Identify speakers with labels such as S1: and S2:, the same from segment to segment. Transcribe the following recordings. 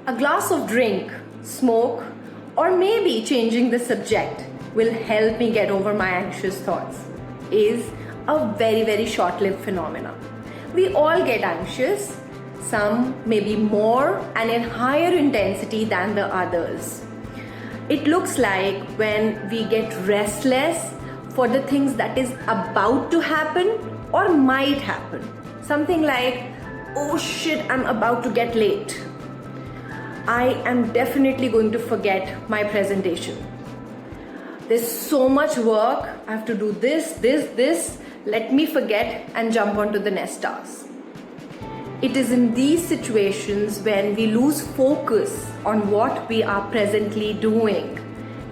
S1: A glass of drink, smoke, or maybe changing the subject will help me get over my anxious thoughts is a very, very short-lived phenomenon. We all get anxious, some maybe more and in higher intensity than the others. It looks like when we get restless for the things that is about to happen or might happen. Something like, oh shit, I'm about to get late. I am definitely going to forget my presentation. There's so much work, I have to do this, let me forget and jump onto the next task. It is in these situations when we lose focus on what we are presently doing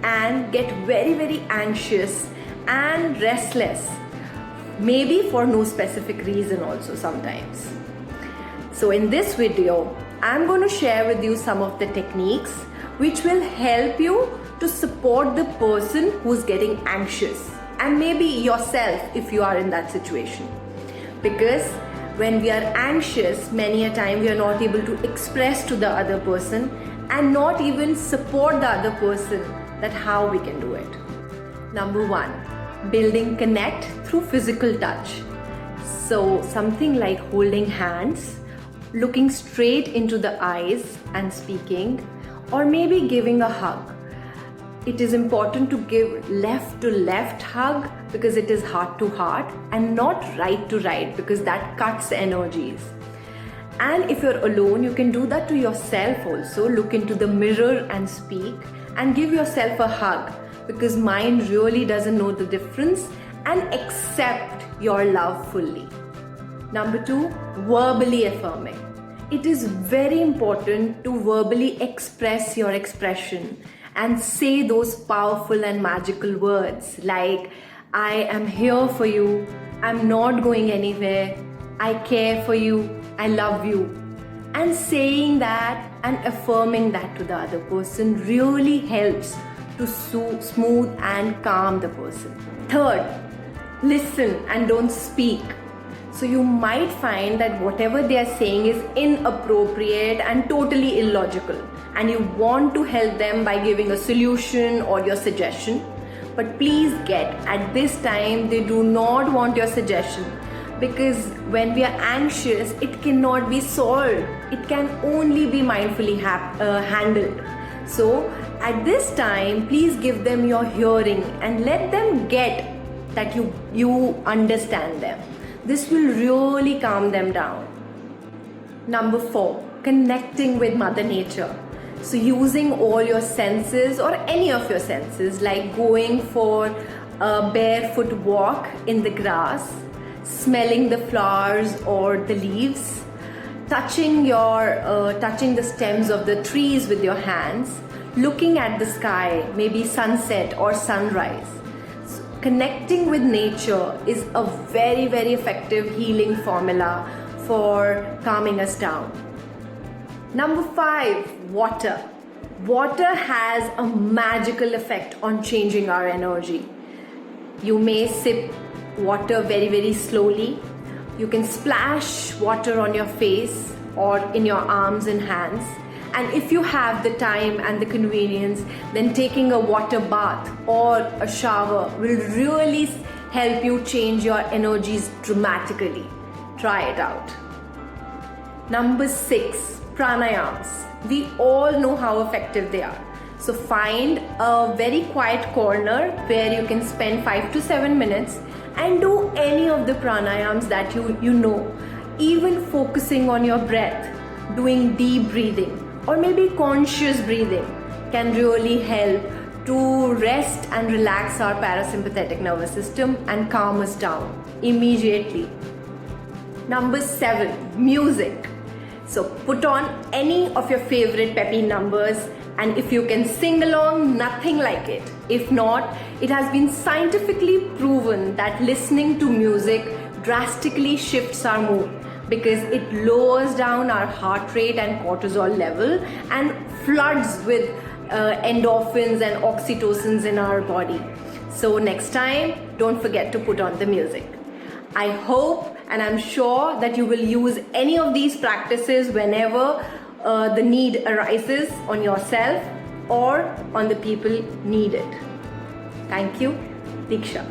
S1: and get very, very anxious and restless, maybe for no specific reason also sometimes. So in this video, I'm going to share with you some of the techniques which will help you to support the person who's getting anxious and maybe yourself if you are in that situation. Because when we are anxious, many a time we are not able to express to the other person and not even support the other person that how we can do it. Number one, building connect through physical touch. So something like holding hands, looking straight into the eyes and speaking, or maybe giving a hug. It is important to give left to left hug because it is heart to heart and not right to right because that cuts energies. And if you're alone, you can do that to yourself also. Look into the mirror and speak and give yourself a hug because mind really doesn't know the difference and accept your love fully. Number two, verbally affirming. It is very important to verbally express your expression and say those powerful and magical words like, I am here for you, I'm not going anywhere, I care for you, I love you. And saying that and affirming that to the other person really helps to smooth and calm the person. Third, listen and don't speak. So you might find that whatever they are saying is inappropriate and totally illogical, and you want to help them by giving a solution or your suggestion. But please at this time, they do not want your suggestion because when we are anxious, it cannot be solved. It can only be mindfully handled. So at this time, please give them your hearing and let them get that you understand them. This will really calm them down. Number four, connecting with Mother Nature. So using all your senses or any of your senses, like going for a barefoot walk in the grass, smelling the flowers or the leaves, touching the stems of the trees with your hands, looking at the sky, maybe sunset or sunrise. Connecting with nature is a very, very effective healing formula for calming us down. Number five, water. Water has a magical effect on changing our energy. You may sip water very, very slowly. You can splash water on your face or in your arms and hands. And if you have the time and the convenience, then taking a water bath or a shower will really help you change your energies dramatically. Try it out. Number six, pranayams. We all know how effective they are. So find a very quiet corner where you can spend 5 to 7 minutes and do any of the pranayams that you know. Even focusing on your breath, doing deep breathing, or maybe conscious breathing can really help to rest and relax our parasympathetic nervous system and calm us down immediately. Number seven, music. So put on any of your favorite peppy numbers, and if you can sing along, nothing like it. If not, it has been scientifically proven that listening to music drastically shifts our mood, because it lowers down our heart rate and cortisol level and floods with endorphins and oxytocins in our body. So next time, don't forget to put on the music. I hope and I'm sure that you will use any of these practices whenever the need arises on yourself or on the people need it. Thank you, Diksha.